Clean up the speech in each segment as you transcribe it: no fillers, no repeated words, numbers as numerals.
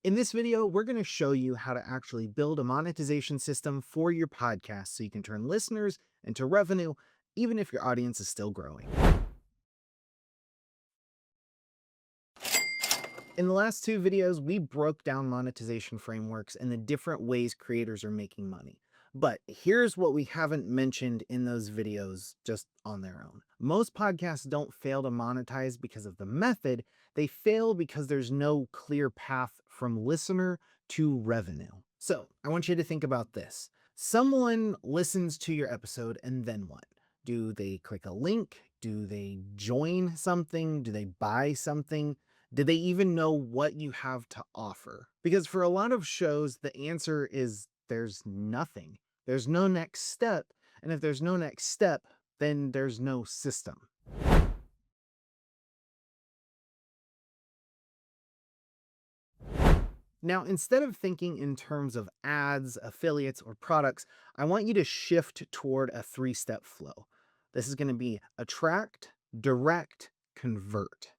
In this video, we're going to show you how to actually build a monetization system for your podcast so you can turn listeners into revenue, even if your audience is still growing. In the last two videos, we broke down monetization frameworks and the different ways creators are making money. But here's what we haven't mentioned in those videos just on their own. Most podcasts don't fail to monetize because of the method. They fail because there's no clear path from listener to revenue. So I want you to think about this. Someone listens to your episode and then what? Do they click a link? Do they join something? Do they buy something? Did they even know what you have to offer? Because for a lot of shows, the answer is there's nothing. There's no next step. And if there's no next step, then there's no system. Now, instead of thinking in terms of ads, affiliates, or products, I want you to shift toward a three-step flow. This is going to be attract, direct, convert.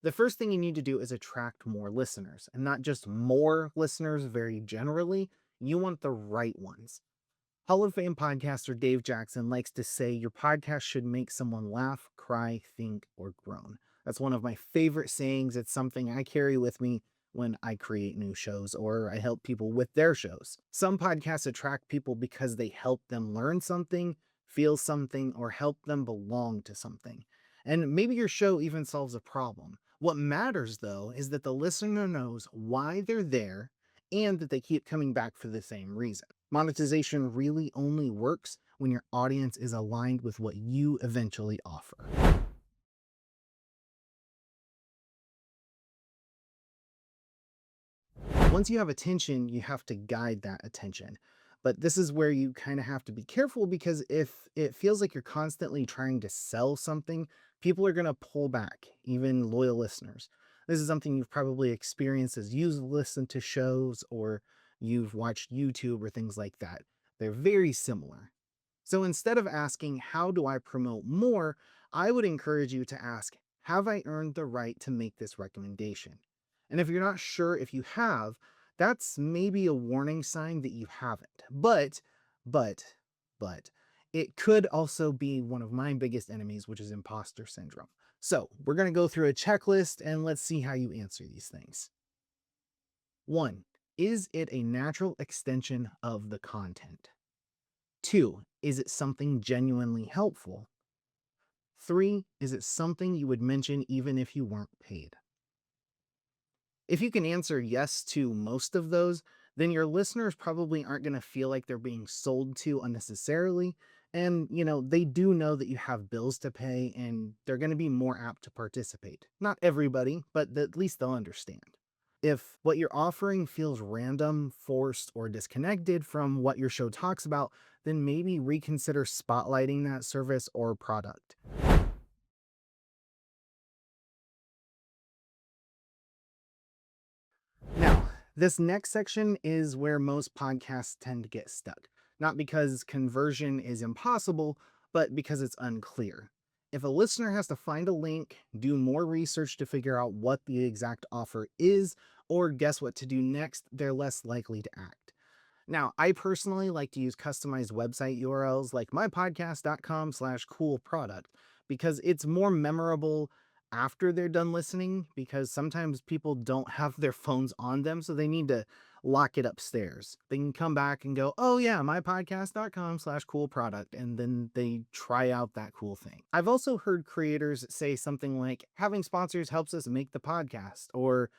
The first thing you need to do is attract more listeners, and not just more listeners very generally. You want the right ones. Hall of Fame podcaster Dave Jackson likes to say your podcast should make someone laugh, cry, think, or groan. That's one of my favorite sayings. It's something I carry with me when I create new shows or I help people with their shows. Some podcasts attract people because they help them learn something, feel something, or help them belong to something. And maybe your show even solves a problem. What matters, though, is that the listener knows why they're there and that they keep coming back for the same reason. Monetization really only works when your audience is aligned with what you eventually offer. Once you have attention, you have to guide that attention. But this is where you kind of have to be careful, because if it feels like you're constantly trying to sell something, people are going to pull back, even loyal listeners. This is something you've probably experienced as you've listened to shows or you've watched YouTube or things like that. They're very similar. So instead of asking, how do I promote more? I would encourage you to ask, have I earned the right to make this recommendation? And if you're not sure if you have, that's maybe a warning sign that you haven't. But, but, it could also be one of my biggest enemies, which is imposter syndrome. So we're going to go through a checklist and let's see how you answer these things. 1. Is it a natural extension of the content? 2. Is it something genuinely helpful? 3. Is it something you would mention even if you weren't paid? If you can answer yes to most of those, then your listeners probably aren't going to feel like they're being sold to unnecessarily. And, they do know that you have bills to pay and they're going to be more apt to participate. Not everybody, but at least they'll understand. If what you're offering feels random, forced, or disconnected from what your show talks about, then maybe reconsider spotlighting that service or product. Now, this next section is where most podcasts tend to get stuck. Not because conversion is impossible, but because it's unclear. If a listener has to find a link, do more research to figure out what the exact offer is, or guess what to do next, they're less likely to act. Now, I personally like to use customized website URLs like mypodcast.com/cool product because it's more memorable after they're done listening, because sometimes people don't have their phones on them, so they need to lock it upstairs. They can come back and go, oh yeah, mypodcast.com/cool product, and then they try out that cool thing. I've also heard creators say something like, having sponsors helps us make the podcast, or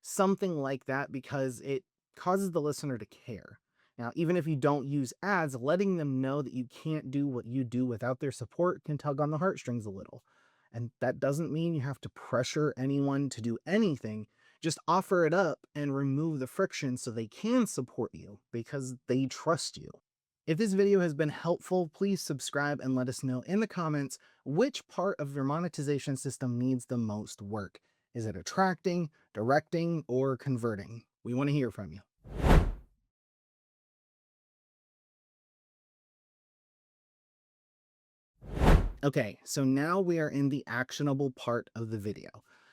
something like that, because it causes the listener to care. Now, even if you don't use ads, letting them know that you can't do what you do without their support can tug on the heartstrings a little. And that doesn't mean you have to pressure anyone to do anything. Just offer it up and remove the friction so they can support you because they trust you. If this video has been helpful, please subscribe and let us know in the comments which part of your monetization system needs the most work. Is it attracting, directing, or converting? We want to hear from you. Okay, so now we are in the actionable part of the video.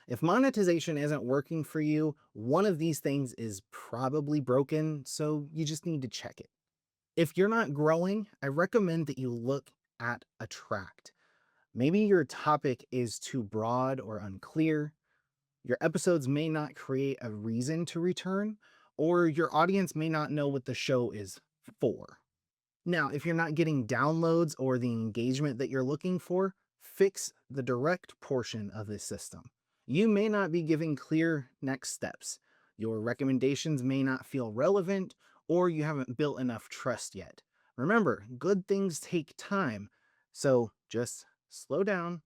If monetization isn't working for you, one of these things is probably broken, so you just need to check it. If you're not growing, I recommend that you look at Attract. Maybe your topic is too broad or unclear. Your episodes may not create a reason to return, or your audience may not know what the show is for. Now, if you're not getting downloads or the engagement that you're looking for, fix the direct portion of this system. You may not be giving clear next steps. Your recommendations may not feel relevant, or you haven't built enough trust yet. Remember, good things take time, so just slow down,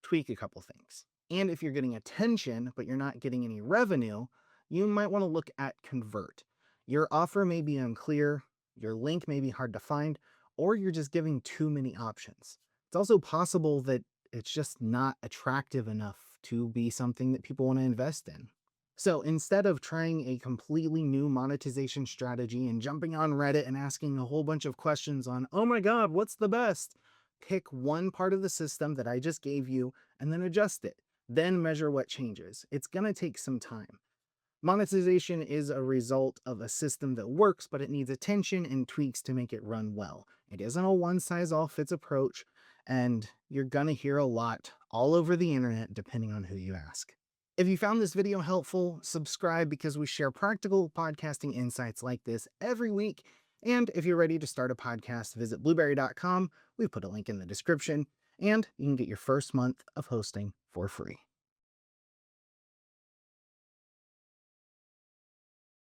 tweak a couple things. And if you're getting attention, but you're not getting any revenue, you might want to look at convert. Your offer may be unclear, your link may be hard to find, or you're just giving too many options. It's also possible that it's just not attractive enough to be something that people want to invest in. So instead of trying a completely new monetization strategy and jumping on Reddit and asking a whole bunch of questions on, oh my God, what's the best? Pick one part of the system that I just gave you and then adjust it. Then measure what changes. It's going to take some time. Monetization is a result of a system that works, but it needs attention and tweaks to make it run well. It isn't a one size all fits approach, and you're going to hear a lot all over the internet depending on who you ask. If you found this video helpful, subscribe because we share practical podcasting insights like this every week. And if you're ready to start a podcast, visit blueberry.com. We put a link in the description, and you can get your first month of hosting for free.